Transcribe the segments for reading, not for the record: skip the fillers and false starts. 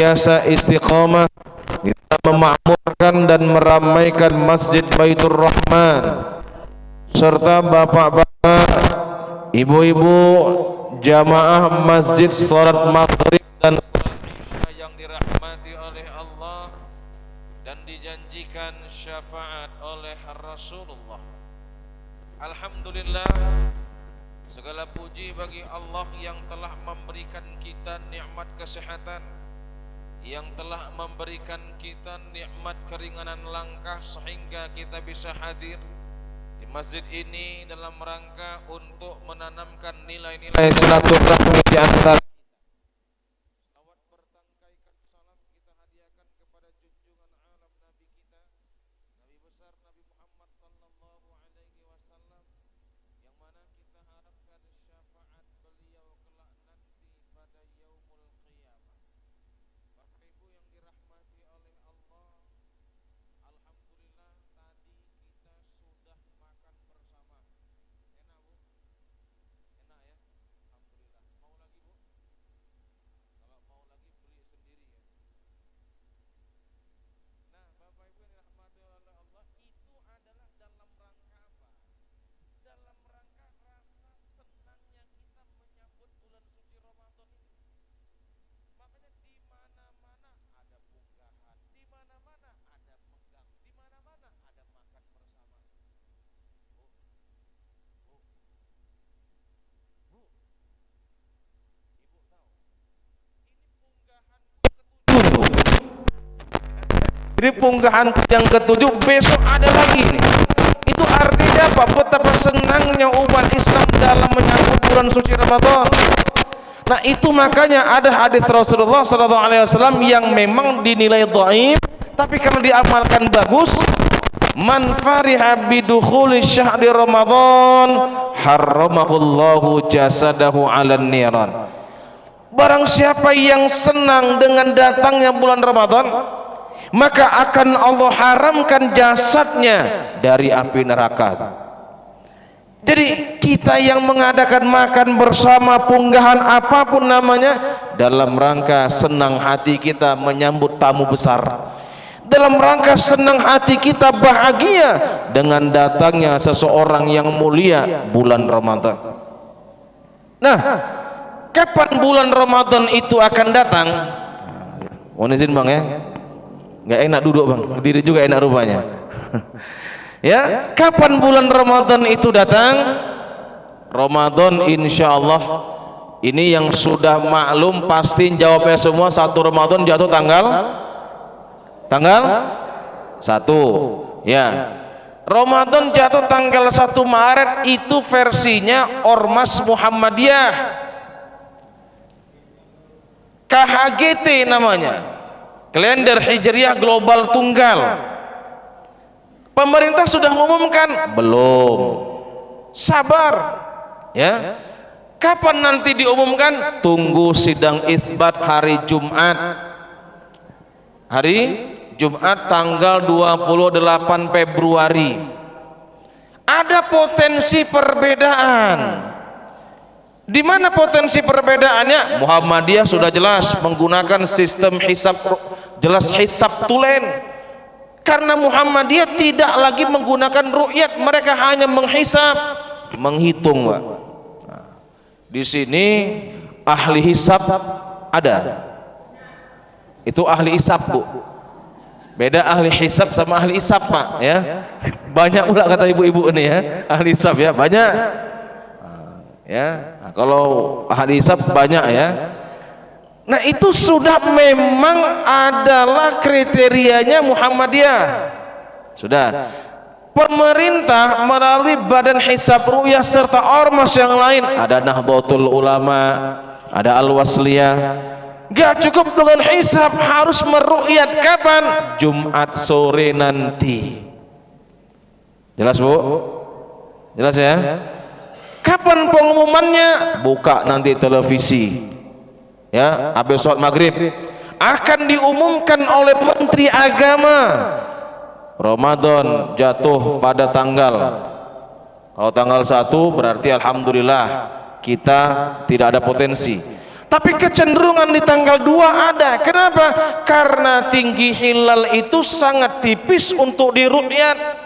senantiasa istiqamah kita memakmurkan dan meramaikan Masjid Baitur Rahman, serta bapak-bapak, ibu-ibu jamaah masjid salat maghrib dan salat isya yang dirahmati oleh Allah dan dijanjikan syafaat oleh Rasulullah. Alhamdulillah, segala puji bagi Allah yang telah memberikan kita nikmat kesehatan, yang telah memberikan kita nikmat keringanan langkah sehingga kita bisa hadir di masjid ini dalam rangka untuk menanamkan nilai-nilai silaturahmi di antara. Salawat bertangkaikan salam kita hadiahkan kepada junjungan alam Nabi kita, Nabi besar Nabi Muhammad sallallahu alaihi wasallam, yang mana kita harapkan syafaat beliau kelak nanti pada yaumul qiyamah. Bapak Ibu yang dirahmati oleh Allah, alhamdulillah tadi kita sudah makan bersama. Enak Bu? Enak ya? Alhamdulillah. Mau lagi Bu? Kalau mau lagi beli sendiri ya. Nah, Bapak Ibu yang dirahmati oleh Allah, itu adalah dalam rangka apa? Dalam rangka rasa senangnya kita menyambut bulan suci Ramadan ini. Makanya di mana-mana ada punggahan, di mana-mana ada menggang, di mana-mana ada makan bersama. Bu, Bu, Bu, Ibu tahu? Ini punggahanku ketujuh. Ini punggahanku yang ketujuh, besok ada lagi nih. Itu artinya apa? Betapa senangnya umat Islam dalam menyambut bulan suci Ramadan. Nah, itu makanya ada hadis Rasulullah SAW yang memang dinilai dhaif, tapi kalau diamalkan bagus. Man fariha bidukhuli syahri Ramadan harramahullahu jasadahu 'alan niran. Barang siapa yang senang dengan datangnya bulan Ramadan, maka akan Allah haramkan jasadnya dari api neraka. Jadi kita yang mengadakan makan bersama, punggahan apapun namanya, dalam rangka senang hati kita menyambut tamu besar, dalam rangka senang hati kita bahagia dengan datangnya seseorang yang mulia, bulan Ramadan. Nah, kapan bulan Ramadan itu akan datang? Mohon izin Bang ya, nggak enak duduk Bang, berdiri juga enak rupanya. Ya, kapan bulan Ramadan itu datang? Ramadan insyaallah ini yang sudah maklum pasti jawabnya semua, 1 Ramadan jatuh tanggal 1 ya. Ramadan jatuh tanggal 1 Maret itu versinya Ormas Muhammadiyah, KHGT namanya, kalender Hijriah Global Tunggal. Pemerintah sudah mengumumkan? Belum. Sabar ya. Kapan nanti diumumkan? Tunggu sidang isbat hari Jumat. Hari Jumat tanggal 28 Februari. Ada potensi perbedaan. Di mana potensi perbedaannya? Muhammadiyah sudah jelas menggunakan sistem hisab, jelas hisab tulen. Karena Muhammadiyah tidak lagi menggunakan ru'yat, mereka hanya menghisab, menghitung, Pak. Nah, di sini ahli hisab ada. Itu ahli hisab, Bu. Beda ahli hisab sama ahli hisab, Pak, ya. Banyak pula kata ibu-ibu ini ya, ahli hisab ya, banyak. Ya, nah, kalau ahli hisab banyak ya. Nah, itu sudah memang adalah kriterianya Muhammadiyah. Sudah. Pemerintah melalui Badan Hisab Ru'yah serta ormas yang lain, ada Nahdlatul Ulama, ada Al-Wasliyah. Gak cukup dengan hisab, harus meru'yat kapan? Jumat sore nanti. Jelas Bu? Jelas ya? Kapan pengumumannya? Buka nanti televisi. Ya, habis sholat maghrib akan diumumkan oleh Menteri Agama. Ramadan jatuh pada tanggal, kalau tanggal 1 berarti alhamdulillah kita tidak ada potensi. Tapi kecenderungan di tanggal 2 ada. Kenapa? Karena tinggi hilal itu sangat tipis untuk diru'yat.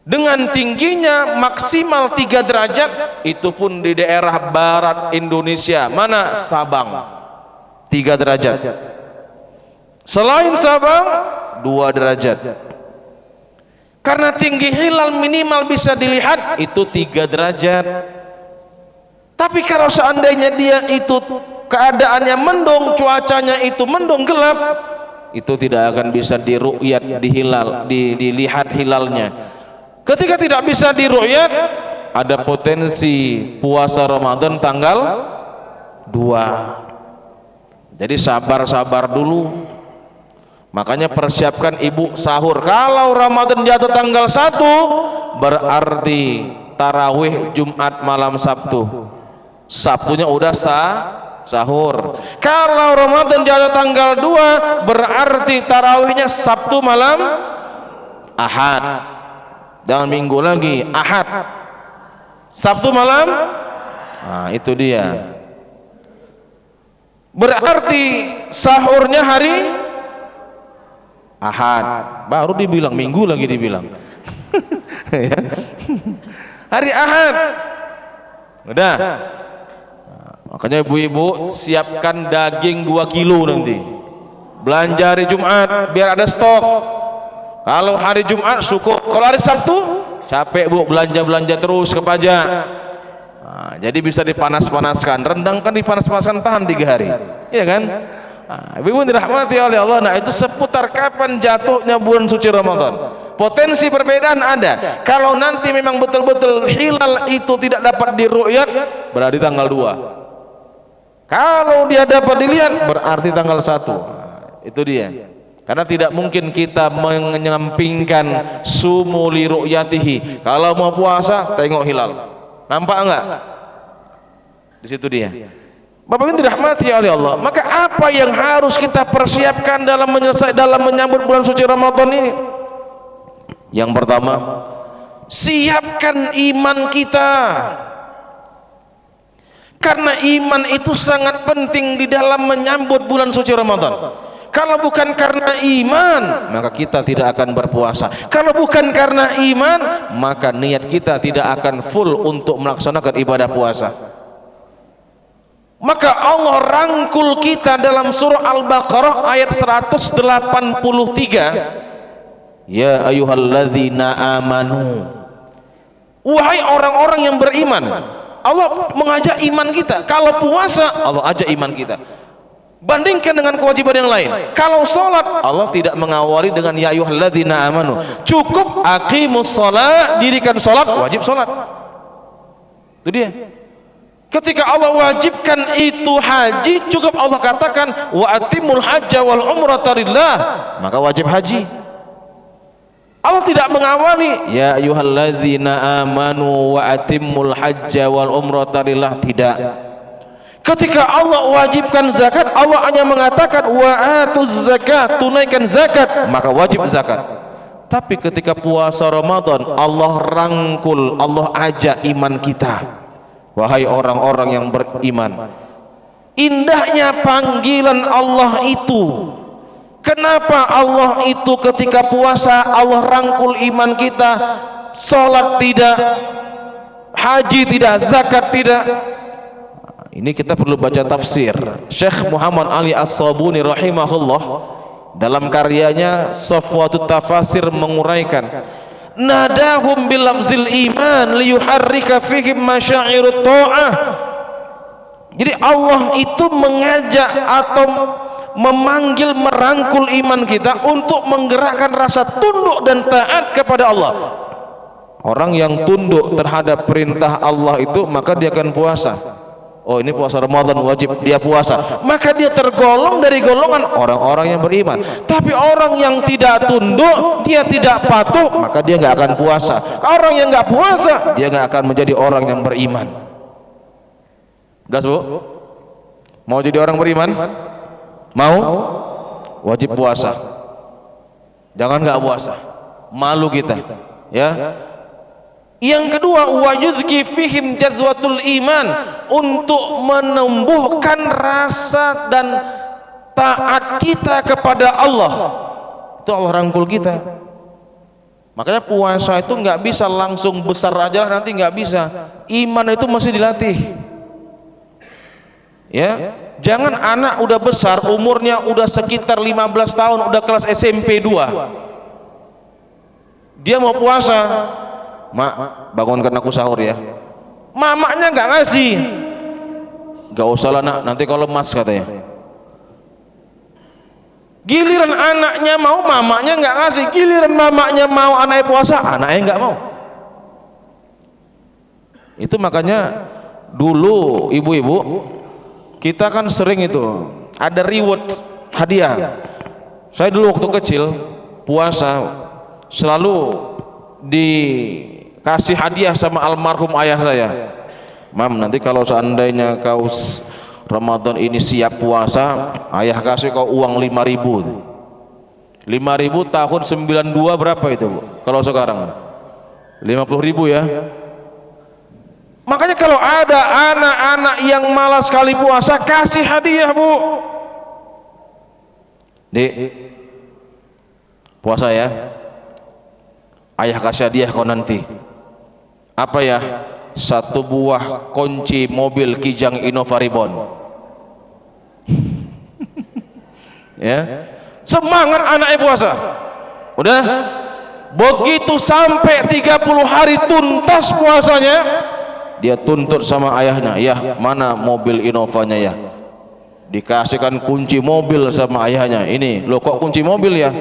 Dengan tingginya maksimal 3 derajat, itu pun di daerah barat Indonesia. Mana? Sabang, 3 derajat. Selain Sabang, 2 derajat. Karena tinggi hilal minimal bisa dilihat itu 3 derajat. Tapi kalau seandainya dia itu keadaannya mendung, cuacanya itu mendung gelap, itu tidak akan bisa diru'yat, dilihat hilalnya. Ketika tidak bisa diru'yat, ada potensi puasa Ramadan tanggal 2. Jadi sabar-sabar dulu. Makanya persiapkan ibu sahur. Kalau Ramadan jatuh tanggal 1, berarti tarawih Jumat malam Sabtu. Sabtunya udah sahur. Kalau Ramadan jatuh tanggal 2, berarti tarawihnya Sabtu malam Ahad. Dan minggu lagi Ahad, Sabtu malam. Nah, itu dia. Berarti sahurnya hari Ahad, baru dibilang minggu lagi dibilang. Ya. Hari Ahad. Udah. Nah, makanya ibu-ibu siapkan daging 2 kilo nanti. Belanja hari Jumat biar ada stok. Kalau hari Jumat syukur. Kalau hari Sabtu capek bu, belanja terus ke pajak. Nah, jadi bisa dipanas-panaskan. Rendang kan dipanas-panaskan tahan 3 hari, iya kan? Nah, ibu dirahmati oleh Allah. Nah, itu seputar kapan jatuhnya bulan suci Ramadan. Potensi perbedaan ada. Kalau nanti memang betul-betul hilal itu tidak dapat diru'yat, berarti tanggal 2. Kalau dia dapat dilihat, berarti tanggal 1. Nah, itu dia. Karena tidak mungkin kita menyampingkan sumu li ru'yatihi. Kalau mau puasa tengok hilal. Nampak enggak? Di situ dia. Bapak Ibu dirahmati oleh Allah. Maka apa yang harus kita persiapkan dalam menyambut bulan suci Ramadan ini? Yang pertama, siapkan iman kita. Karena iman itu sangat penting di dalam menyambut bulan suci Ramadan. Kalau bukan karena iman, maka kita tidak akan berpuasa. Kalau bukan karena iman, maka niat kita tidak akan full untuk melaksanakan ibadah puasa. Maka Allah rangkul kita dalam surah Al-Baqarah ayat 183. Ya ayyuhalladzina amanu. Wahai orang-orang yang beriman. Allah mengajak iman kita. Kalau puasa, Allah ajak iman kita. Bandingkan dengan kewajiban yang lain. Kalau sholat, Allah tidak mengawali dengan ya ayyuhalladzina amanu. Cukup aqimus sholat, dirikan sholat, wajib sholat. Itu dia. Ketika Allah wajibkan itu haji, cukup Allah katakan wa atimul hajja wal umrata lillah, maka wajib haji. Allah tidak mengawali ya ayyuhalladzina amanu wa atimul hajja wal umrata lillah, tidak. Ketika Allah wajibkan zakat, Allah hanya mengatakan wa atuz zakat, tunaikan zakat, maka wajib zakat. Tapi ketika puasa Ramadan, Allah rangkul, Allah ajak iman kita. Wahai orang-orang yang beriman. Indahnya panggilan Allah itu. Kenapa Allah itu ketika puasa Allah rangkul iman kita, salat tidak, haji tidak, zakat tidak. Ini kita perlu baca tafsir. Syekh Muhammad Ali As-Sabuni rahimahullah dalam karyanya Safwatut Tafasir menguraikan, nadahum bil lafzil iman liyuharrika fihim masyairut ta'ah. Jadi Allah itu mengajak atau memanggil, merangkul iman kita untuk menggerakkan rasa tunduk dan taat kepada Allah. Orang yang tunduk terhadap perintah Allah itu, maka dia akan puasa. Oh, ini puasa Ramadan wajib, dia puasa, maka dia tergolong dari golongan orang-orang yang beriman. Tapi orang yang tidak tunduk, dia tidak patuh, maka dia nggak akan puasa. Orang yang nggak puasa, dia nggak akan menjadi orang yang beriman. Gas bu, mau jadi orang beriman? Mau? Wajib puasa. Jangan nggak puasa, malu kita, ya. Yang kedua, wa yuzki fihim jazwatul iman, untuk menumbuhkan rasa dan taat kita kepada Allah. Itu Allah rangkul kita. Makanya puasa itu nggak bisa langsung besar aja lah, nanti nggak bisa. Iman itu masih dilatih. Ya, jangan anak udah besar, umurnya udah sekitar 15 tahun, udah kelas SMP 2. Dia mau puasa, mak bangunkan aku sahur ya. Mamanya nggak ngasih. Nggak usah lah nak, nanti kalau lemas katanya. Giliran anaknya mau, mamanya nggak ngasih. Giliran mamanya mau, anaknya puasa, anaknya nggak mau. Itu makanya dulu ibu-ibu kita kan sering itu ada reward, hadiah. Saya dulu waktu kecil puasa selalu dikasih hadiah sama almarhum ayah saya. Mam, nanti kalau seandainya kau Ramadan ini siap puasa, ayah kasih kau uang 5.000. 5.000 tahun 92 berapa itu, Bu? Kalau sekarang 50.000 ya. Makanya kalau ada anak-anak yang malas sekali puasa, kasih hadiah, Bu. Dek, puasa ya, ayah kasih hadiah kau nanti. Apa ya? 1 buah kunci mobil Kijang Innova Reborn. Ya, semangat anaknya puasa. Udah, begitu sampai 30 hari tuntas puasanya, dia tuntut sama ayahnya, ya mana mobil Innovanya ya. Dikasihkan kunci mobil sama ayahnya. Ini lo kok kunci mobil ya?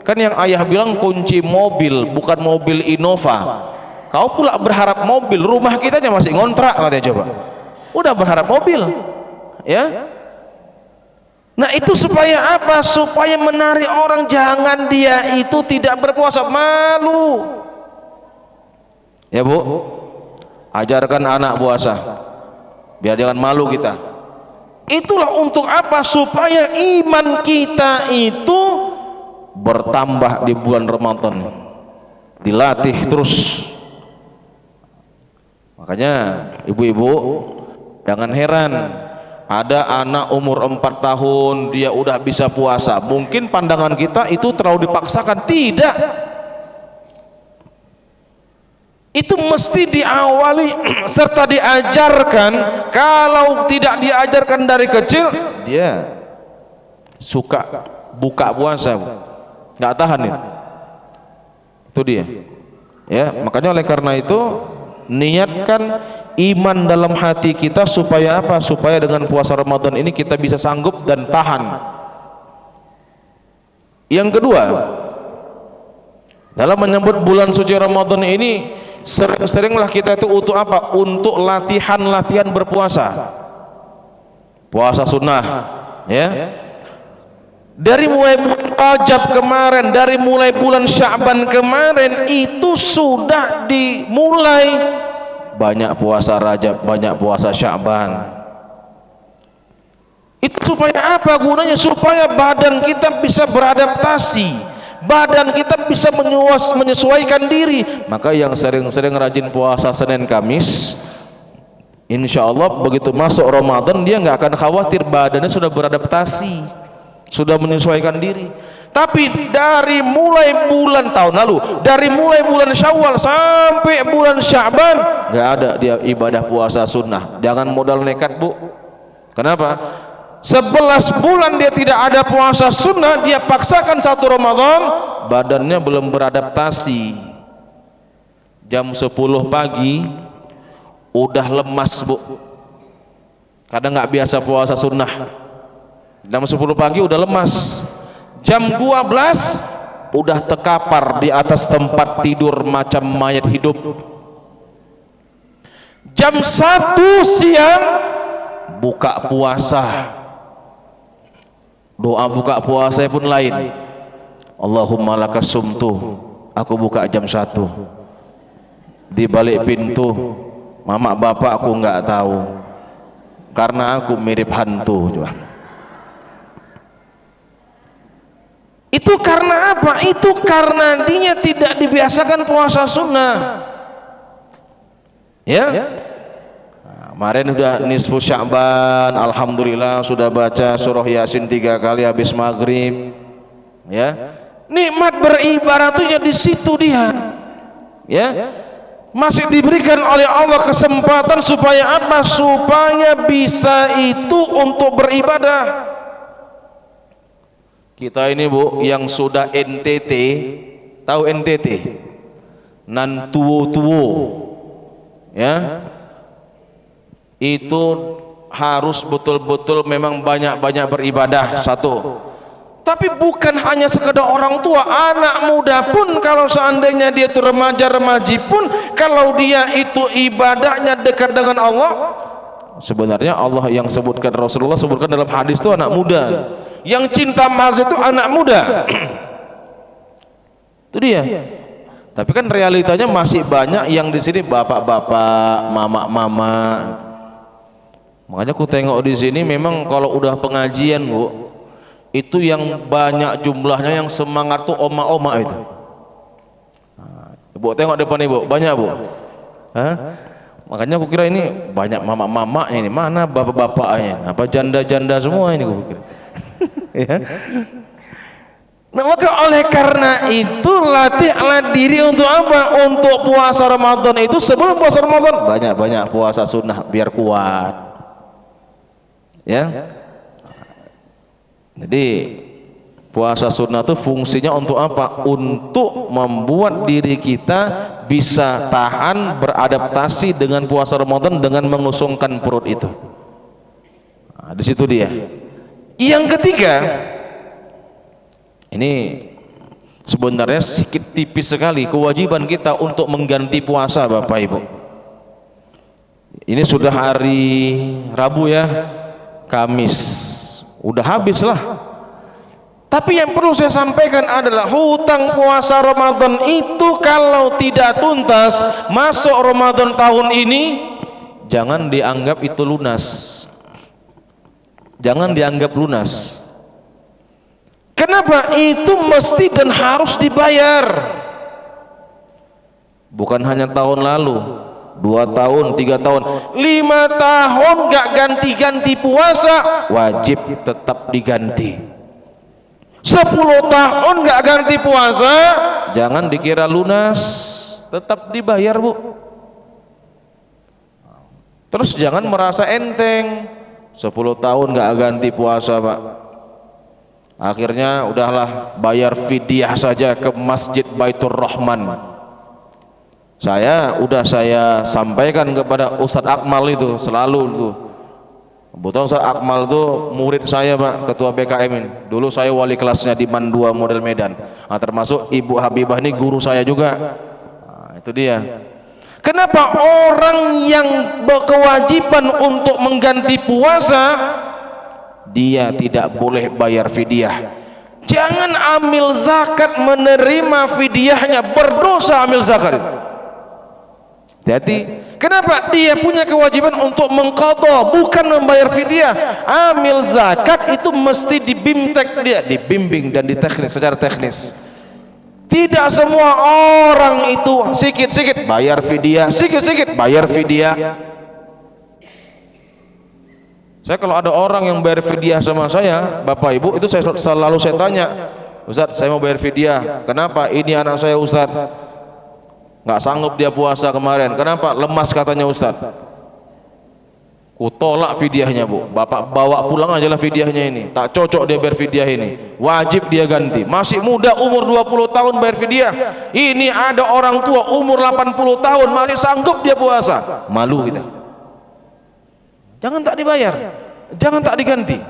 Kan yang ayah bilang kunci mobil, bukan mobil Innova. Kau pula berharap mobil, rumah kita aja masih ngontrak katanya, coba. Udah berharap mobil, ya. Nah itu supaya apa? Supaya menarik orang, jangan dia itu tidak berpuasa, malu. Ya Bu, ajarkan anak puasa, biar jangan malu kita. Itulah untuk apa? Supaya iman kita itu bertambah di bulan Ramadan, dilatih terus. Makanya ibu-ibu jangan heran ada anak umur 4 tahun dia udah bisa puasa. Mungkin pandangan kita itu terlalu dipaksakan. Tidak, itu mesti diawali serta diajarkan. Kalau tidak diajarkan dari kecil, dia suka buka puasa, nggak tahan ya. Itu dia ya. Makanya oleh karena itu niatkan iman dalam hati kita supaya apa? Supaya dengan puasa Ramadan ini kita bisa sanggup dan tahan. Yang kedua, dalam menyambut bulan suci Ramadan ini sering-seringlah kita itu untuk apa? Untuk latihan-latihan berpuasa, puasa sunnah ya. Dari mulai bulan Rajab kemarin, dari mulai bulan Sya'ban kemarin, itu sudah dimulai banyak puasa Rajab, banyak puasa Sya'ban. Itu supaya apa gunanya? Supaya badan kita bisa beradaptasi, badan kita bisa menyesuaikan diri. Maka yang sering-sering rajin puasa Senin Kamis, insya Allah begitu masuk Ramadan dia nggak akan khawatir, badannya sudah beradaptasi, sudah menyesuaikan diri. Tapi dari mulai bulan tahun lalu, dari mulai bulan Syawal sampai bulan Sya'ban, nggak ada dia ibadah puasa sunnah. Jangan modal nekat, Bu. Kenapa? 11 bulan dia tidak ada puasa sunnah, dia paksakan 1 Ramadan, badannya belum beradaptasi. Jam 10 pagi udah lemas, Bu. Kadang nggak biasa puasa sunnah. Jam 10 pagi udah lemas. Jam 12 udah terkapar di atas tempat tidur macam mayat hidup. Jam 1 siang buka puasa. Doa buka puasa pun lain. Allahumma lakas sumtu, aku buka jam 1. Di balik pintu mama bapak aku nggak tahu, karena aku mirip hantu. Itu karena apa? Itu karena dia tidak dibiasakan puasa sunnah. Ya. Kemarin udah nisfu Sya'ban, alhamdulillah sudah baca surah Yasin 3 kali habis maghrib. Ya, nikmat beribadah itu ya di situ dia. Ya, masih diberikan oleh Allah kesempatan supaya apa? Supaya bisa itu untuk beribadah. Kita ini Bu, yang sudah NTT, tahu NTT? Nan tuwo-tuwo, ya. Itu harus betul-betul memang banyak-banyak beribadah, satu. Tapi bukan hanya sekedar orang tua, anak muda pun kalau seandainya dia itu remaja-remaji pun kalau dia itu ibadahnya dekat dengan Allah, sebenarnya Allah yang sebutkan, Rasulullah sebutkan dalam hadis itu anak muda. Yang cinta emas itu anak muda. Itu dia. Tapi kan realitanya masih banyak yang di sini bapak-bapak, mama-mama. Makanya aku tengok di sini memang kalau udah pengajian Bu, itu yang banyak jumlahnya yang semangat tuh oma-oma itu. Ibu tengok depan Ibu, banyak Bu. Hah? Makanya aku kira ini banyak mama-mama ini, mana bapak-bapaknya? Apa janda-janda semua ini aku pikir. Ya. Nah, maka oleh karena itu latihlah diri untuk apa? Untuk puasa Ramadan itu sebelum puasa Ramadan banyak-banyak puasa sunnah biar kuat. Ya. Jadi puasa sunnah itu fungsinya untuk apa? Untuk membuat diri kita bisa tahan beradaptasi dengan puasa Ramadan dengan mengusungkan perut itu. Nah, di situ dia. Yang ketiga, ini sebenarnya sedikit tipis sekali kewajiban kita untuk mengganti puasa Bapak Ibu. Ini sudah hari Rabu ya. Kamis udah habis lah. Tapi yang perlu saya sampaikan adalah hutang puasa Ramadan itu kalau tidak tuntas masuk Ramadan tahun ini, jangan dianggap itu lunas. Jangan dianggap lunas. Kenapa? Itu mesti dan harus dibayar. Bukan hanya tahun lalu, 2 tahun, 3 tahun, 5 tahun gak ganti-ganti puasa, wajib tetap diganti. 10 tahun gak ganti puasa, jangan dikira lunas, tetap dibayar Bu. Terus jangan merasa enteng, 10 tahun gak ganti puasa Pak, akhirnya udahlah bayar fidyah saja ke Masjid Baitur Rahman. Saya sampaikan kepada Ustadz Akmal itu selalu tuh. Betul, Ustadz Akmal itu murid saya Pak, ketua BKM ini. Dulu saya wali kelasnya di MAN 2 model Medan. Nah, termasuk Ibu Habibah ini guru saya juga. Nah, itu dia. Kenapa orang yang berkewajiban untuk mengganti puasa dia tidak boleh bayar fidyah? Jangan ambil zakat menerima fidyahnya, berdosa ambil zakat itu. Hati-hati. Kenapa? Dia punya kewajiban untuk mengqadha, bukan membayar fidyah. Amil zakat itu mesti dibimbing dan diteknis secara teknis. Tidak semua orang itu sikit-sikit bayar fidyah, sikit-sikit bayar fidyah. Saya kalau ada orang yang bayar fidyah sama saya, Bapak Ibu, itu selalu saya tanya, Ustaz, saya mau bayar fidyah. Kenapa? Ini anak saya Ustaz, nggak sanggup dia puasa kemarin. Kenapa? Lemas katanya Ustaz. Ku tolak fidyahnya Bu. Bapak bawa pulang aja lah fidyahnya ini. Tak cocok dia bayar fidyah ini. Wajib dia ganti. Masih muda umur 20 tahun bayar fidyah. Ini ada orang tua umur 80 tahun masih sanggup dia puasa. Malu kita. Jangan tak dibayar. Jangan tak diganti.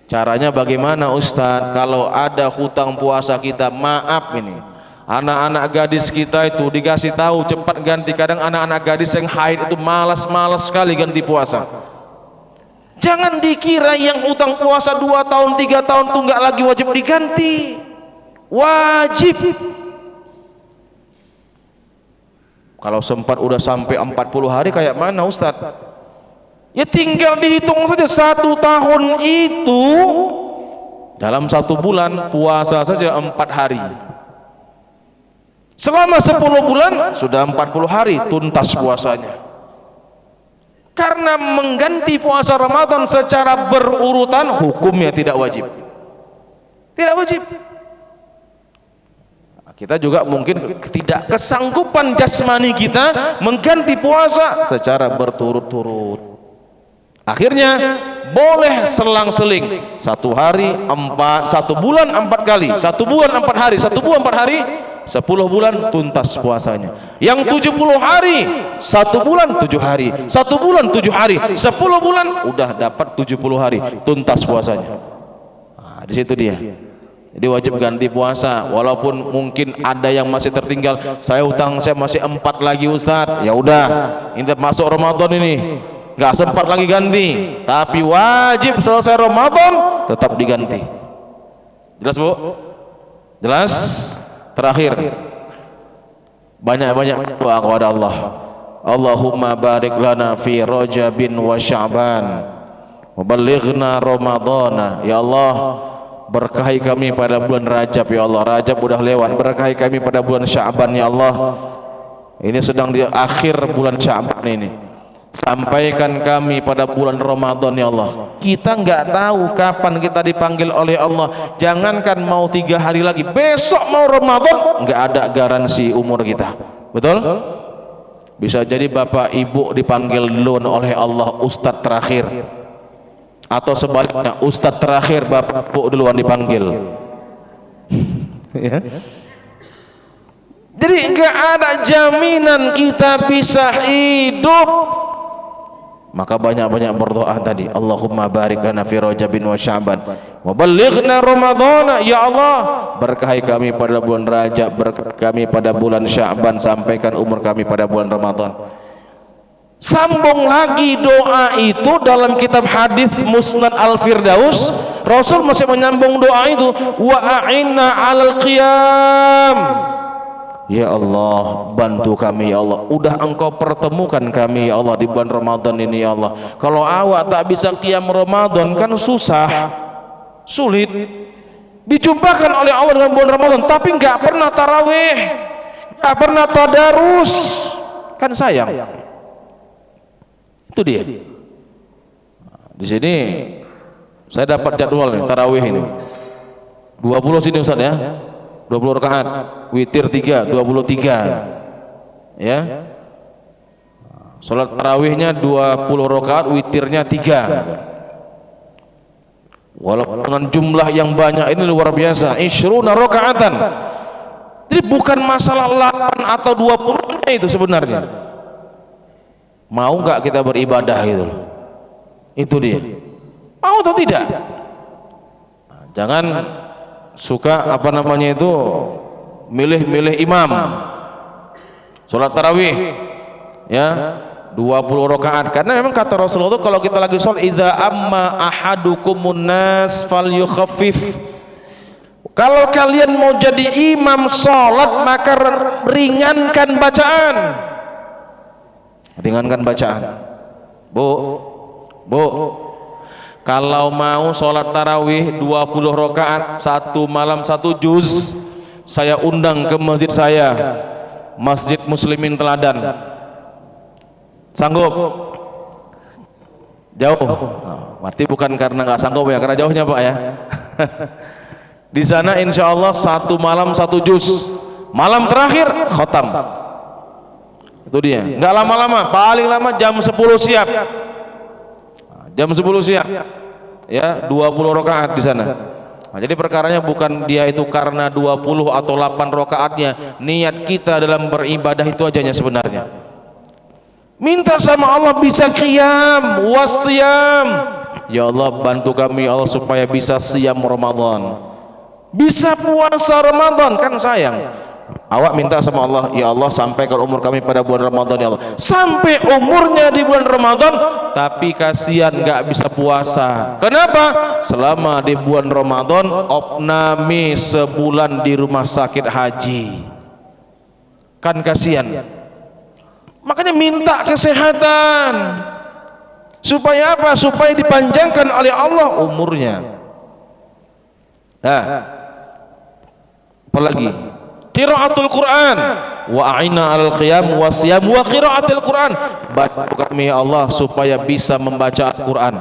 Caranya bagaimana Ustaz? Kalau ada hutang puasa kita, maaf ini. Anak-anak gadis kita itu dikasih tahu cepat ganti. Kadang anak-anak gadis yang haid itu malas-malas sekali ganti puasa. Jangan dikira yang utang puasa 2 tahun 3 tahun itu nggak lagi wajib diganti. Wajib. Kalau sempat udah sampai 40 hari kayak mana Ustadz? Ya tinggal dihitung saja 1 tahun itu dalam 1 bulan puasa saja 4 hari. Selama 10 bulan sudah 40 hari tuntas puasanya. Karena mengganti puasa Ramadan secara berurutan hukumnya tidak wajib. Tidak wajib. Kita juga mungkin tidak kesanggupan jasmani kita mengganti puasa secara berturut-turut. Akhirnya boleh selang-seling 1 bulan 4 kali, 1 bulan 4 hari, 1 bulan 4 hari, 10 bulan tuntas puasanya. Yang 70 hari 1 bulan 7 hari, 1 bulan 7 hari, 10 bulan udah dapat 70 hari tuntas puasanya. Nah, di situ dia. Jadi wajib ganti puasa, walaupun mungkin ada yang masih tertinggal. Saya masih 4 lagi Ustadz. Ya udah, ini masuk Ramadan ini. Nggak sempat lagi ganti, tapi wajib selesai Ramadan tetap diganti. Jelas Bu? Jelas? Terakhir, banyak-banyak doa kepada Allah. Allahumma barik lana fi Rajabin wa Sya'ban wa ballighna Ramadhana. Ya Allah, berkahi kami pada bulan Rajab. Ya Allah, Rajab udah lewat, berkahi kami pada bulan Sya'ban. Ya Allah, ini sedang di akhir bulan Sya'ban ini, sampaikan kami pada bulan Ramadan. Ya Allah, kita nggak tahu kapan kita dipanggil oleh Allah. Jangankan mau 3 hari lagi, besok mau Ramadan, nggak ada garansi umur kita. Betul? Bisa jadi bapak ibu dipanggil duluan oleh Allah, ustadz terakhir, atau sebaliknya ustadz terakhir bapak ibu duluan dipanggil. Ya. Jadi nggak ada jaminan kita bisa hidup. Maka banyak-banyak berdoa tadi. Allahumma barik lana fi Rajabin wa Sya'ban wa ballighna Ramadhana. Ya Allah, berkahi kami pada bulan Rajab, berkahi kami pada bulan Sya'ban, sampaikan umur kami pada bulan Ramadan. Sambung lagi doa itu dalam kitab hadis Musnad Al-Firdaus. Rasul masih menyambung doa itu, wa a'inna 'alal qiyam. Ya Allah, bantu kami ya Allah. Udah Engkau pertemukan kami ya Allah di bulan Ramadan ini ya Allah. Kalau awak tak bisa qiyam Ramadan kan susah, sulit. Dijumpakan oleh Allah dengan bulan Ramadan, tapi nggak pernah tarawih, nggak pernah tadarus, kan sayang. Itu dia. Di sini saya dapat jadwal nih tarawih ini. 20 sini Ustaz ya. 20 rakaat, witir 3, 23. Ya. Salat tarawihnya 20 rakaat, witirnya 3. Walaupun dengan jumlah yang banyak ini luar biasa, 20 rakaatan. Jadi bukan masalah 8 atau 20-nya itu sebenarnya. Mau nggak kita beribadah gitu loh. Itu dia. Mau atau tidak? Jangan suka apa namanya itu milih-milih imam. Salat tarawih ya 20 rakaat, karena memang kata Rasulullah itu kalau kita lagi salat, idza amma ahadukumun nas falyukhaffif. Kalau kalian mau jadi imam salat maka ringankan bacaan. Ringankan bacaan. Bu, kalau mau sholat tarawih 20 rakaat 1 malam 1 juz, saya undang ke masjid saya, Masjid Muslimin Teladan. Sanggup? Jauh? Berarti bukan karena nggak sanggup ya, karena jauhnya Pak ya. Di sana insya Allah 1 malam 1 juz, malam terakhir khotam. Itu dia. Nggak lama-lama, paling lama jam 10 siap. Jam 10 siap. Ya, 20 rakaat di sana. Nah, jadi perkaranya bukan dia itu karena 20 atau 8 rakaatnya. Niat kita dalam beribadah itu ajanya sebenarnya. Minta sama Allah bisa qiyam wasyam. Ya Allah, bantu kami ya Allah supaya bisa siam Ramadan. Bisa puasa Ramadan, kan sayang. Awak minta sama Allah, ya Allah sampaikan umur kami pada bulan Ramadan ya Allah. Sampai umurnya di bulan Ramadan, tapi kasihan nggak bisa puasa. Kenapa? Selama di bulan Ramadan opname sebulan di rumah sakit haji. Kan kasihan. Makanya minta kesehatan. Supaya apa? Supaya dipanjangkan oleh Allah umurnya. Nah, apalagi qiraatul Quran wa a'inna 'alal qiyam wa siyam wa qiraatil Quran. Bantu kami ya Allah supaya bisa membaca Al-Quran.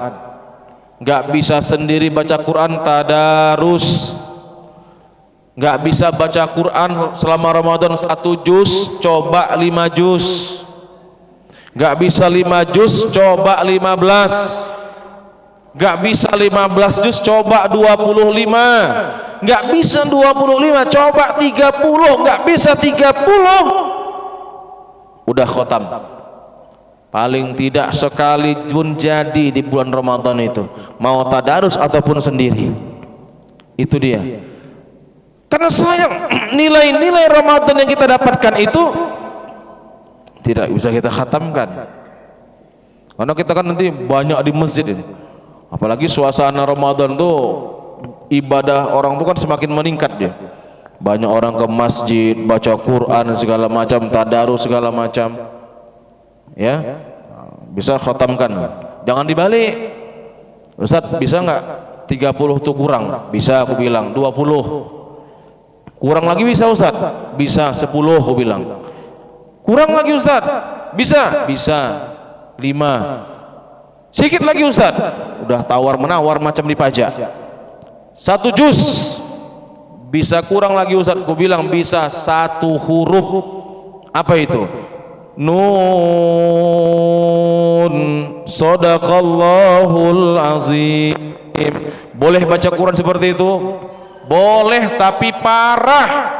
Enggak bisa sendiri baca Quran tadarus. Enggak bisa baca Quran selama Ramadan 1 juz, coba 5 juz. Enggak bisa 5 juz, coba 15. Enggak bisa 15 juz, coba 25. Enggak bisa 25, coba 30. Enggak bisa 30, udah khotam. Paling tidak sekali pun jadi di bulan Ramadan itu, mau tadarus ataupun sendiri. Itu dia. Karena sayang, nilai-nilai Ramadan yang kita dapatkan itu tidak bisa kita khatamkan. Karena kita kan nanti banyak di masjid ini. Apalagi suasana Ramadan tuh ibadah orang tuh kan semakin meningkat dia. Banyak orang ke masjid, baca Quran segala macam, tadarus segala macam. Ya. Bisa khatamkan. Jangan dibalik. Ustaz, bisa enggak 30 tuh kurang? Bisa, aku bilang. 20. Kurang lagi bisa Ustaz? Bisa 10, aku bilang. Kurang lagi Ustaz? Bisa? Bisa 5. Sedikit lagi Ustaz? Udah tawar menawar macam dipajak. 1 juz. Bisa kurang lagi Ustaz? Aku bilang bisa 1 huruf. Apa itu? Nun. Sadaqallahul azim. Boleh baca Quran seperti itu? Boleh, tapi parah.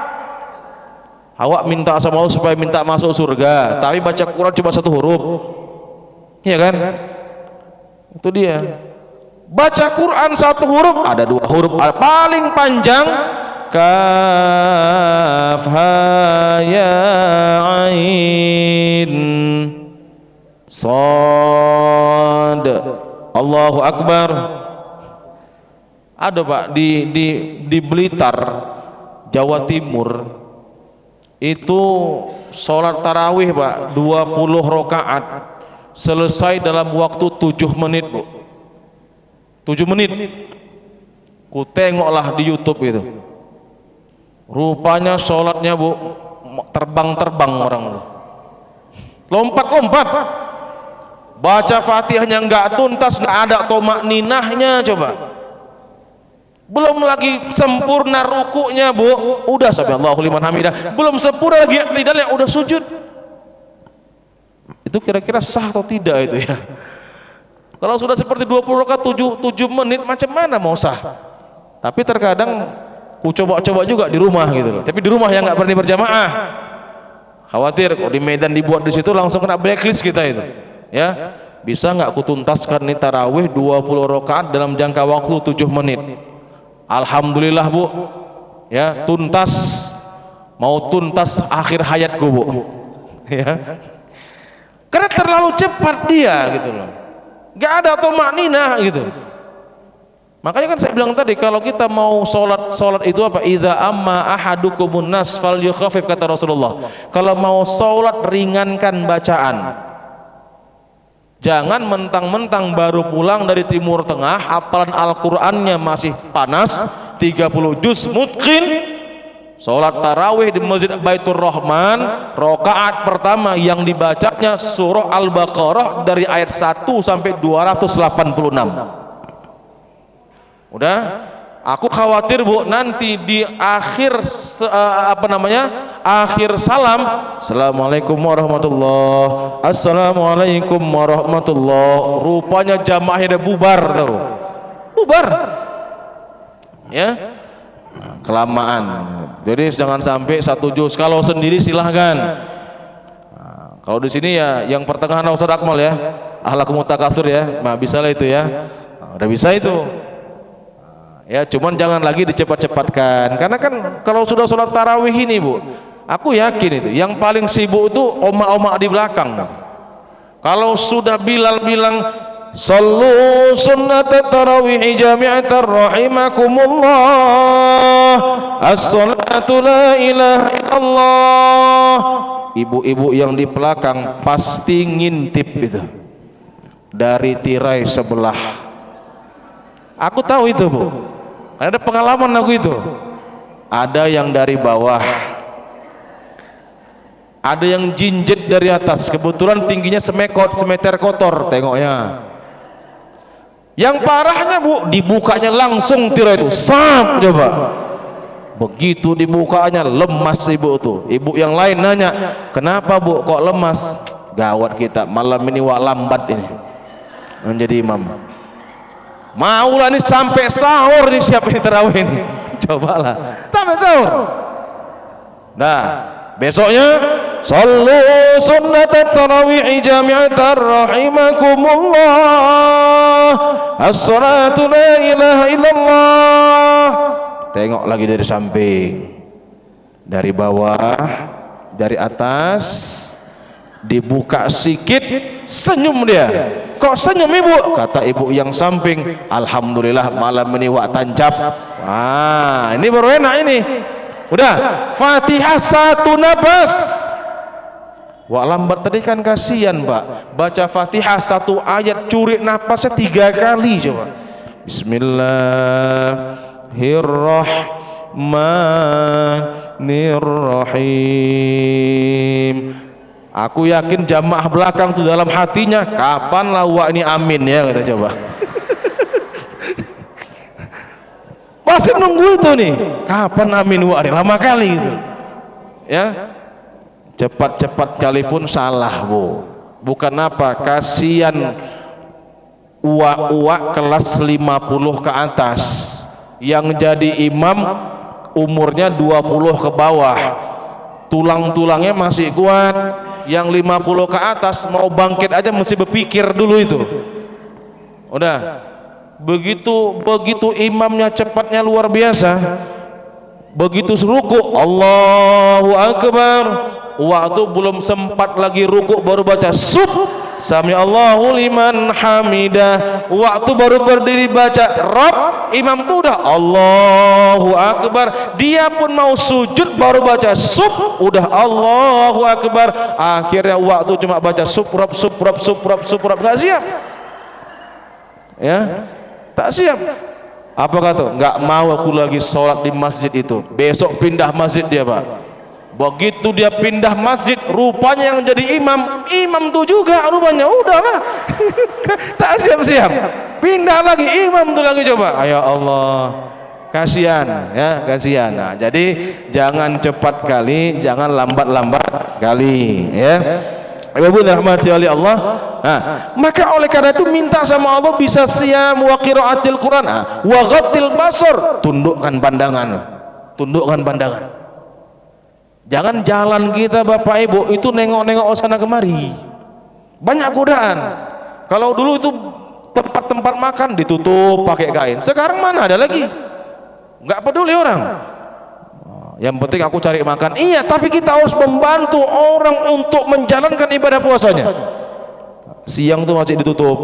Awak minta sama Allah supaya minta masuk surga, tapi baca Quran cuma 1 huruf. Iya kan? Itu dia. Baca Quran 1 huruf, ada 2 huruf paling panjang, kaf ha ya ain sad. Allahu akbar. Ada Pak di Blitar, Jawa Timur. Itu sholat tarawih Pak 20 rakaat selesai dalam waktu 7 menit Bu. 7 menit. Ku tengoklah di YouTube itu. Rupanya sholatnya Bu terbang-terbang orang itu. Lompat-lompat. Baca Fatihahnya enggak tuntas, enggak ada tomakninahnya coba. Belum lagi sempurna rukuknya Bu, udah sampai Allahu liman hamidah. Belum sempurna lagi lidahnya udah sujud. Itu kira-kira sah atau tidak itu ya? Kalau sudah seperti 20 rakaat 7 menit macam mana mau sah? Tapi terkadang ku coba-coba juga di rumah gitu loh. Tapi di rumah yang nggak berani berjamaah. Khawatir kalau di Medan dibuat di situ langsung kena blacklist kita itu. Ya, bisa nggak ku tuntaskan nih tarawih 20 rakaat dalam jangka waktu 7 menit? Alhamdulillah Bu, ya tuntas, mau tuntas akhir hayatku Bu, ya. Karena terlalu cepat dia gitu loh, nggak ada tomakninah gitu. Makanya kan saya bilang tadi kalau kita mau sholat itu apa? Idza amma ahadukumun nas falyukhaffif, kata Rasulullah. Kalau mau sholat ringankan bacaan. Jangan mentang-mentang baru pulang dari Timur Tengah, hafalan Al-Qur'annya masih panas, 30 juz mutqin, sholat tarawih di Masjid Baitur Rahman, rakaat pertama yang dibacanya surah Al-Baqarah dari ayat 1 sampai 286. Udah? Aku khawatir Bu, nanti di akhir akhir salam, Assalamualaikum warahmatullahi, Assalamualaikum warahmatullahi, rupanya jamaahnya udah bubar tahu. Bubar. Ya. Kelamaan. Jadi jangan sampai 1 juz. Kalau sendiri silahkan. Kalau di sini ya yang pertengahan Ustaz Akmal ya. Ahlakum takatsur ya. Nah, bisa lah itu ya. Udah bisa itu. Ya, cuman jangan lagi dicepat-cepatkan. Karena kan kalau sudah sholat tarawih ini Bu, aku yakin itu yang paling sibuk itu oma-oma di belakang. Kalau sudah Bilal bilang sallu sunnat tarawih jami'atan rahimakumullah, as-salatu la ilaha illallah, ibu-ibu yang di belakang pasti ngintip itu dari tirai sebelah. Aku tahu itu Bu, karena ada pengalaman aku itu. Ada yang dari bawah, ada yang jinjit dari atas, kebetulan tingginya semeter kotor, tengoknya. Yang parahnya Bu, dibukanya langsung tirai itu, sap, coba. Begitu dibukanya lemas ibu tuh. Ibu yang lain nanya, kenapa Bu kok lemas? Gawat kita, malam ini wak lambat ini menjadi imam. Maulah nih sampai sahur nih siap ini tarawih ini. Cobalah sampai sahur. Nah, besoknya sallu sunnatat tarawih jami'atan rahimakumullah, as-salatu la ilaha illallah. Tengok lagi dari samping, dari bawah, dari atas, dibuka sikit, senyum dia. Kok senyum ibu? Kata ibu yang samping, alhamdulillah malam ini wak tancap. Ah, ini baru enak ini. Udah, Fatihah satu nafas. Wak lambat tadi kan kasihan Pak, baca Fatihah satu ayat curi nafasnya 3 kali. Coba Bismillahirrahmanirrahim. Aku yakin jamaah belakang tuh dalam hatinya, kapan lawak ini amin ya, kita coba. Masih nunggu itu nih, kapan amin wak, lama kali gitu. Ya, cepat-cepat kali pun salah Bu. Bukan apa, kasihan uak-uak kelas 50 ke atas, yang jadi imam umurnya 20 ke bawah, tulang-tulangnya masih kuat. Yang 50 ke atas mau bangkit aja mesti berpikir dulu itu. Udah begitu imamnya cepatnya luar biasa, begitu ruku Allahu Akbar, waktu belum sempat lagi ruku baru baca Sami Allahu liman hamidah, waktu baru berdiri baca Rabb, imam tuh udah Allahu Akbar. Dia pun mau sujud baru baca udah Allahu Akbar. Akhirnya waktu cuma baca Rabb, nggak siap ya, tak siap. Apa kata? Nggak mau aku lagi sholat di masjid itu. Besok pindah masjid dia Pak. Begitu dia pindah masjid, rupanya yang jadi imam tuh juga rupanya, udahlah. Tak siap-siap, pindah lagi imam tuh lagi. Coba, ayo Allah, kasihan ya, kasihan. Nah, jadi jangan cepat kali, jangan lambat kali ya. Ibu rahmati oleh Allah. Nah, maka oleh karena itu minta sama Allah bisa siam wa qiraatil Quran, wa ghattil basar, tundukkan pandangan. Jangan jalan kita Bapak Ibu itu nengok-nengok sana kemari, banyak godaan. Kalau dulu itu tempat-tempat makan ditutup pakai kain, sekarang mana ada lagi, nggak peduli orang, yang penting aku cari makan. Iya, tapi kita harus membantu orang untuk menjalankan ibadah puasanya. Siang tuh masih ditutup,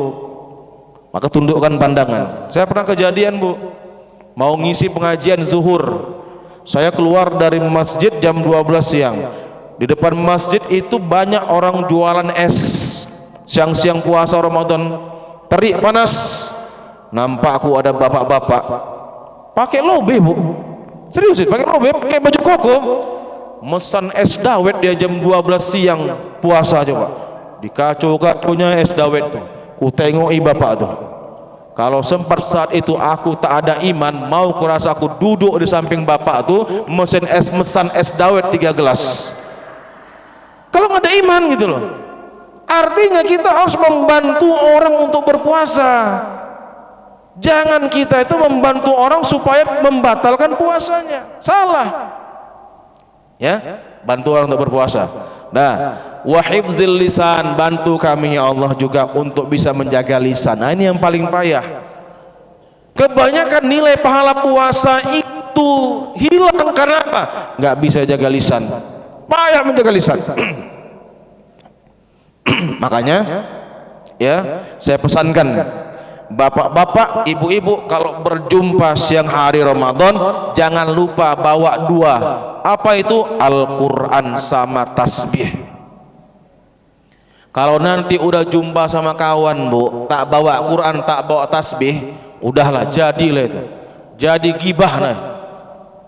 maka tundukkan pandangan. Saya pernah kejadian Bu, mau ngisi pengajian zuhur, saya keluar dari masjid jam 12 siang. Di depan masjid itu banyak orang jualan es. Siang-siang puasa Ramadan, terik panas. Nampak aku ada bapak-bapak pakai lobe Bu, serius pakai lobe, pakai baju koko, mesan es dawet dia jam 12 siang puasa. Coba dikacau-kacaunya es dawet tuh. Ku tengoki bapak tuh. Kalau sempat saat itu aku tak ada iman, mau kurasa aku duduk di samping bapak tuh mesin mesan es dawet 3 gelas. Kalau nggak ada iman gitu loh. Artinya kita harus membantu orang untuk berpuasa. Jangan kita itu membantu orang supaya membatalkan puasanya, salah ya. Bantu orang untuk berpuasa. Nah, wa hifzil lisan, bantu kami ya Allah juga untuk bisa menjaga lisan. Nah, ini yang paling payah. Kebanyakan nilai pahala puasa itu hilang karena apa? Nggak bisa jaga lisan, payah menjaga lisan. Makanya ya, saya pesankan bapak-bapak, ibu-ibu, kalau berjumpa siang hari Ramadan jangan lupa bawa 2. Apa itu? Al-Quran sama tasbih. Kalau nanti udah jumpa sama kawan Bu, tak bawa Quran, tak bawa tasbih, udahlah jadilah itu, jadi gibah nah,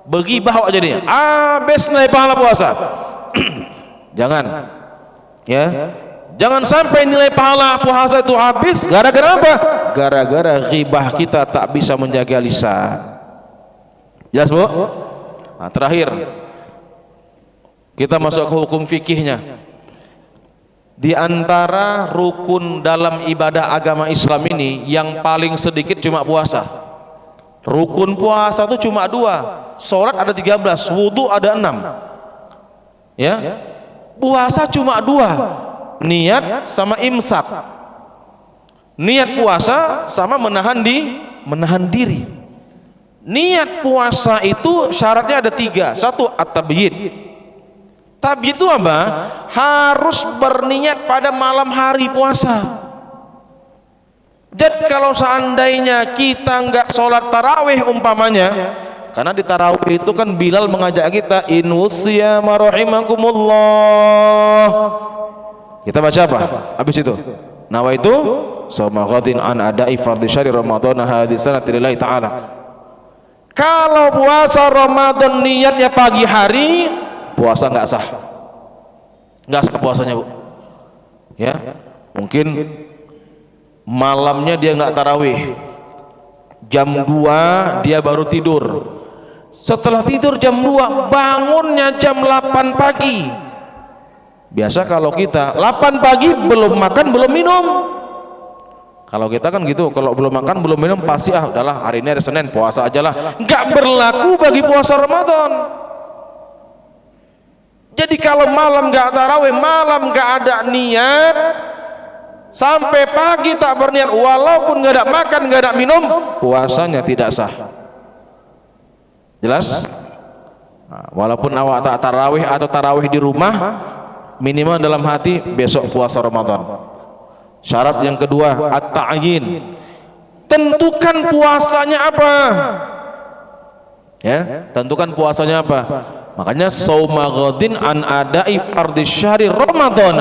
begibah jadinya, habis naik pahala puasa. Jangan. Ya. Jangan sampai nilai pahala puasa itu habis gara-gara apa? Gara-gara ghibah kita tak bisa menjaga lisan. Jelas, Bu? Nah, terakhir kita masuk ke hukum fikihnya. Di antara rukun dalam ibadah agama Islam ini yang paling sedikit cuma puasa. Rukun puasa itu cuma 2. Salat ada 13, wudu ada 6. Ya. Puasa cuma 2. Niat sama imsak. Niat puasa sama menahan diri. Niat puasa itu syaratnya ada 3. 1 at-tabyid. Tabyid itu apa? Harus berniat pada malam hari puasa. Jadi kalau seandainya kita enggak sholat tarawih umpamanya, karena di tarawih itu kan Bilal mengajak kita inwusiyama rahimakumullah. Kita baca apa? Habis itu nawaitu shauma ghadin an ada'i fardhi syahri ramadhan hadhihi sanati lillahi ta'ala. Kalau puasa Ramadan niatnya pagi hari, puasa enggak sah. Enggak sah puasanya, Bu. Ya. Mungkin malamnya dia enggak tarawih. Jam 2 dia baru tidur. Setelah tidur jam 2 bangunnya jam 8 pagi. Biasa kalau kita 8 pagi belum makan belum minum. Kalau kita kan gitu, kalau belum makan belum minum pasti udahlah hari ini hari Senin puasa aja lah. Enggak berlaku bagi puasa Ramadan. Jadi kalau malam enggak tarawih, malam enggak ada niat, sampai pagi tak berniat, walaupun enggak ada makan enggak ada minum, puasanya tidak sah. Jelas? Nah, walaupun awak tak tarawih atau tarawih di rumah, minimal dalam hati besok puasa Ramadan. Syarat yang kedua at-ta'yin. Tentukan puasanya apa? Ya, tentukan puasanya apa? Makanya shauma ghadin an ada'i fardhi syahri Ramadan.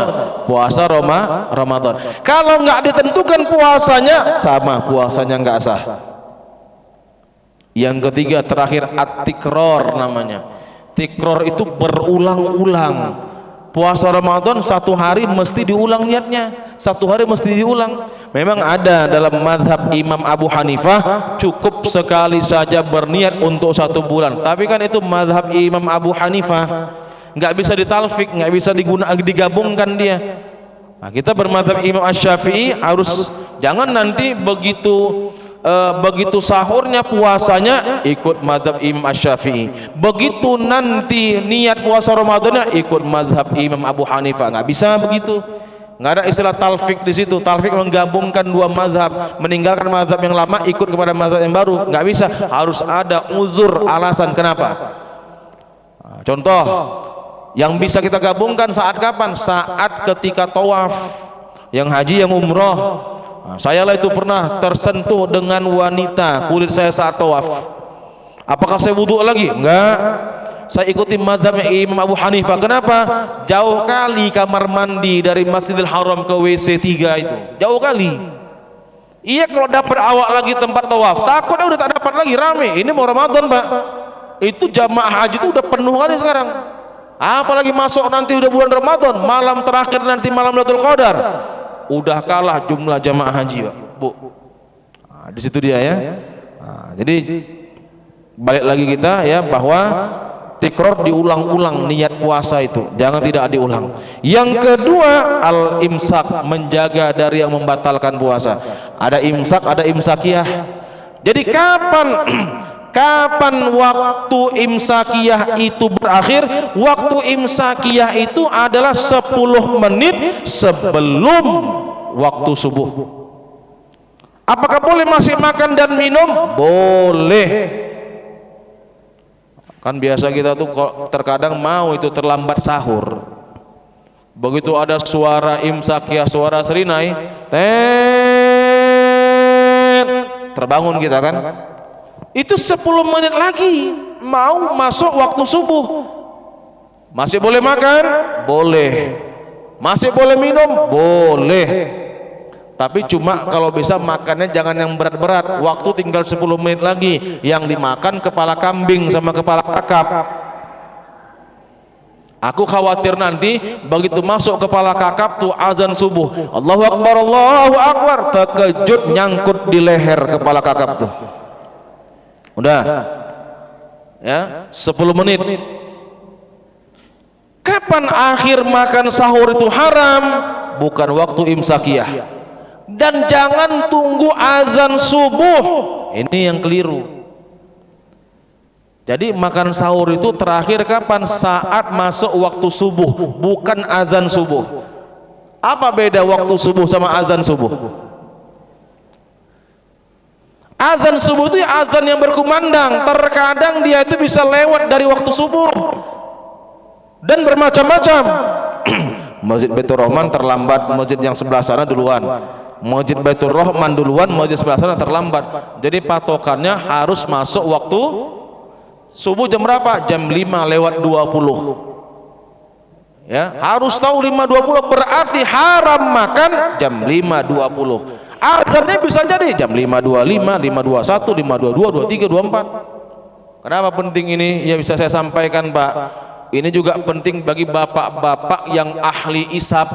Puasa Ramadan. Kalau enggak ditentukan puasanya, sama puasanya enggak sah. Yang ketiga terakhir at-tikror namanya. Tikror itu berulang-ulang. Puasa Ramadan 1 hari mesti diulang niatnya, 1 hari mesti diulang. Memang ada dalam mazhab Imam Abu Hanifah cukup sekali saja berniat untuk 1 bulan, tapi kan itu mazhab Imam Abu Hanifah, nggak bisa ditalfik, nggak bisa digabungkan dia. Nah, kita bermazhab Imam Asy-Syafi'i harus jangan nanti begitu sahurnya puasanya ikut mazhab Imam Asy-Syafi'i, begitu nanti niat puasa Ramadannya ikut mazhab Imam Abu Hanifah. Nggak bisa begitu, nggak ada istilah talfik di situ. Talfik menggabungkan 2 mazhab, meninggalkan mazhab yang lama ikut kepada mazhab yang baru, nggak bisa. Harus ada uzur, alasan kenapa. Nah, contoh yang bisa kita gabungkan saat kapan? Saat ketika tawaf, yang haji yang umroh. Nah, saya lah itu pernah tersentuh dengan wanita kulit saya saat tawaf. Apakah saya wudhu lagi? Enggak. Saya ikuti mazhab Imam Abu Hanifah. Kenapa? Jauh kali kamar mandi dari Masjidil Haram ke WC 3 itu. Jauh kali. Iya, kalau dapat awak lagi tempat tawaf, takutnya udah tak dapat lagi, rame. Ini mau Ramadan, Pak. Itu jamaah haji itu udah penuh kali sekarang. Apalagi masuk nanti udah bulan Ramadan, malam terakhir nanti malam Lailatul Qadar. Udah kalah jumlah jamaah haji, Pak, Bu. Nah, di situ dia ya. Nah, jadi balik lagi kita ya bahwa tikror diulang-ulang niat puasa itu, jangan tidak diulang. Yang kedua al-imsak, menjaga dari yang membatalkan puasa. Ada imsak, ada imsakiyah. Jadi kapan waktu imsakiyah itu berakhir? Waktu imsakiyah itu adalah 10 menit sebelum waktu subuh. Apakah boleh masih makan dan minum? Boleh. Kan biasa kita tuh terkadang mau itu terlambat sahur. Begitu ada suara imsakiyah, suara serinai, terbangun kita kan. Itu 10 menit lagi mau masuk waktu subuh. Masih boleh makan? Boleh. Masih boleh minum? Boleh. Tapi cuma kalau bisa makannya jangan yang berat-berat. Waktu tinggal 10 menit lagi. Yang dimakan kepala kambing sama kepala kakap. Aku khawatir nanti begitu masuk kepala kakap tuh azan subuh, Allahu Akbar, terkejut nyangkut di leher kepala kakap tuh. Udah ya 10 menit. Kapan akhir makan sahur itu haram? Bukan waktu imsakiyah. Dan jangan tunggu azan subuh. Ini yang keliru. Jadi makan sahur itu terakhir kapan? Saat masuk waktu subuh, bukan azan subuh. Apa beda waktu subuh sama azan subuh? Azan subuh itu azan yang berkumandang. Terkadang dia itu bisa lewat dari waktu subuh dan bermacam-macam. Masjid Baitur Rahman terlambat, masjid yang sebelah sana duluan. Masjid Baitur Rahman duluan, masjid sebelah sana terlambat. Jadi patokannya harus masuk waktu subuh jam berapa? Jam 5:20. Ya, harus tahu 5:20 berarti haram makan jam 5:20. Azannya bisa jadi jam 5:25, 5:21, 5:22, 23, 24. Kenapa penting ini? Ya bisa saya sampaikan, Pak. Ini juga penting bagi bapak-bapak yang ahli isap.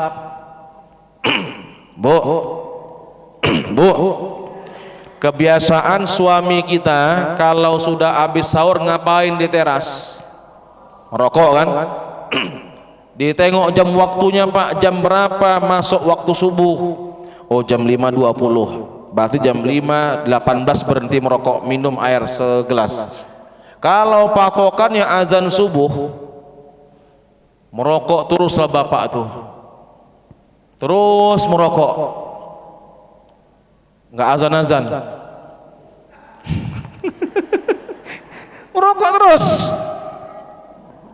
Bu, Bu, kebiasaan suami kita kalau sudah habis sahur ngapain di teras? Merokok kan? Ditengok jam waktunya, Pak, jam berapa masuk waktu subuh? Oh, jam 5:20. Berarti jam 5:18 berhenti merokok, minum air segelas. Kalau patokannya azan subuh, merokok teruslah bapak tuh. Terus merokok. Enggak azan-azan. Merokok terus.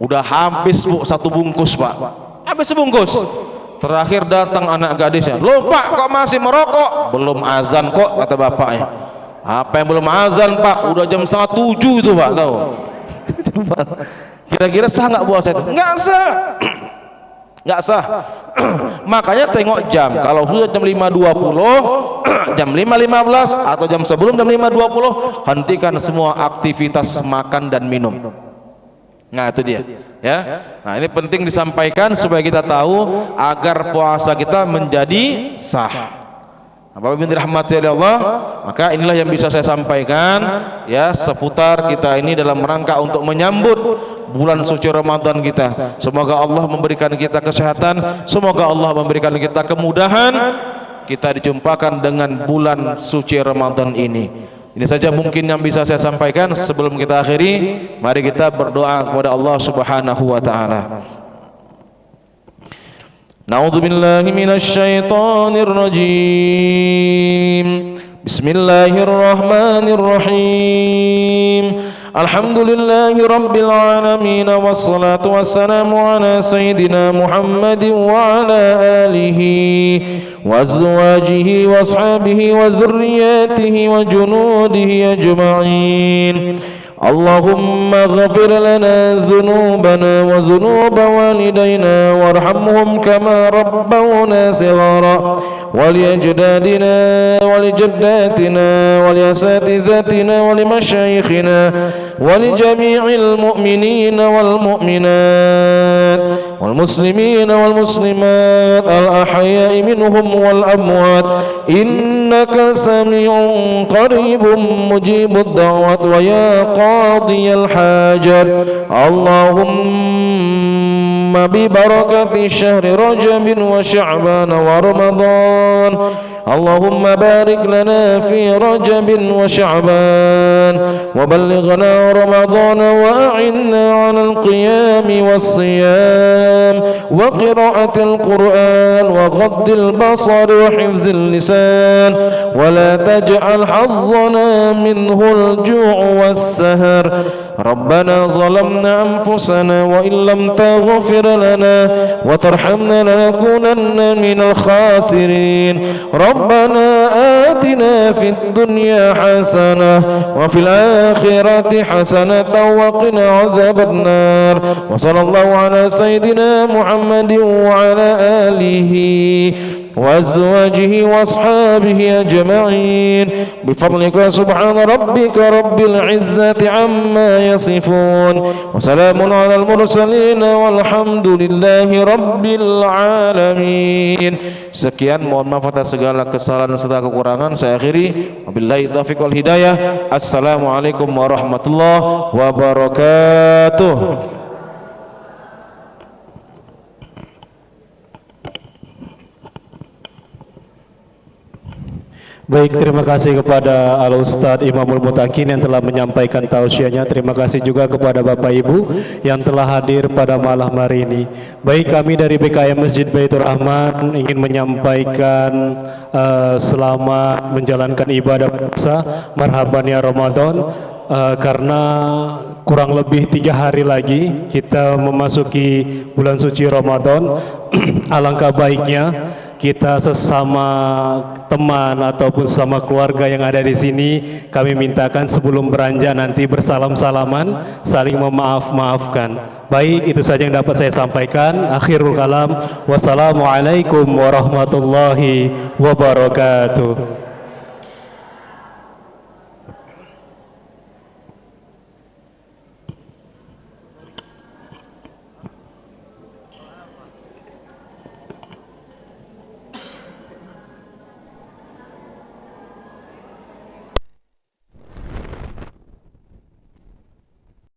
Udah habis, Bu, 1 bungkus, Pak. Habis sebungkus. Terakhir datang anak gadisnya, "Loh, Pak, kok masih merokok?" "Belum azan kok," kata bapaknya. "Apa yang belum azan, Pak? Udah jam 6:30 itu, Pak, tahu." Kira-kira sah nggak puasa itu? Nggak sah. Nggak sah. Makanya tengok jam. Kalau sudah jam 5:20, jam 5:15 atau jam sebelum jam 5:20, hentikan semua aktivitas makan dan minum. Nah, itu dia, ya. Nah, ini penting disampaikan supaya kita tahu agar puasa kita menjadi sah. Apabila dirahmati oleh Allah, maka inilah yang bisa saya sampaikan, ya, seputar kita ini dalam rangka untuk menyambut bulan suci Ramadan kita. Semoga Allah memberikan kita kesehatan, semoga Allah memberikan kita kemudahan, kita dijumpakan dengan bulan suci Ramadan ini. Ini saja mungkin yang bisa saya sampaikan. Sebelum kita akhiri, mari kita berdoa kepada Allah Subhanahu wa taala. Na'udzu billahi minasy syaithanir rajim. Bismillahirrahmanirrahim. Alhamdulillahi rabbil alamin, wassalatu wassalamu ala sayyidina Muhammadin wa ala alihi wa azwajihi wa ashabihi wa dhurriyyatihi wa junudihi ajma'in. Allahumma ghafir lana dhunubana wa dhunuba walidayna warhamhum kama rabbawna sighara ولأجدادنا ولجداتنا ولأساتذتنا ولمشايخنا ولجميع المؤمنين والمؤمنات والمسلمين والمسلمات الأحياء منهم والأموات إنك سميع قريب مجيب الدعوات ويا قاضي الحاجات اللهم ببركة شهر رجب وشعبان ورمضان اللهم بارك لنا في رجب وشعبان وبلغنا رمضان وأعنا على القيام والصيام وقراءة القرآن وغض البصر وحفظ اللسان ولا تجعل حظنا منه الجوع والسهر ربنا ظلمنا أنفسنا وإن لم تغفر لنا وترحمنا لنكونن من الخاسرين ربنا آتنا في الدنيا حسنة وفي الآخرة حسنة وقنا عذاب النار وصلى الله على سيدنا محمد وعلى آله وأزواجه وأصحابه أجمعين بفضلك سبحان ربك رب العزة عما يصفون وسلام على المرسلين والحمد لله رب العالمين. Sekian, mohon maaf atas segala kesalahan serta kekurangan. Saya akhiri, wabillahi taufiq wal hidayah. Assalamualaikum warahmatullahi wabarakatuh. Baik, terima kasih kepada Al-Ustadz Imamul Mutakin yang telah menyampaikan tausiahnya. Terima kasih juga kepada Bapak Ibu yang telah hadir pada malam hari ini. Baik, kami dari BKM Masjid Baitur Rahman ingin menyampaikan selamat menjalankan ibadah puasa marhaban ya Ramadan. Karena kurang lebih 3 hari lagi kita memasuki bulan suci Ramadan. Alangkah baiknya kita sesama teman ataupun sesama keluarga yang ada di sini, kami mintakan sebelum beranjak nanti bersalam-salaman, saling memaaf-maafkan. Baik, itu saja yang dapat saya sampaikan. Akhirul kalam, wassalamualaikum warahmatullahi wabarakatuh.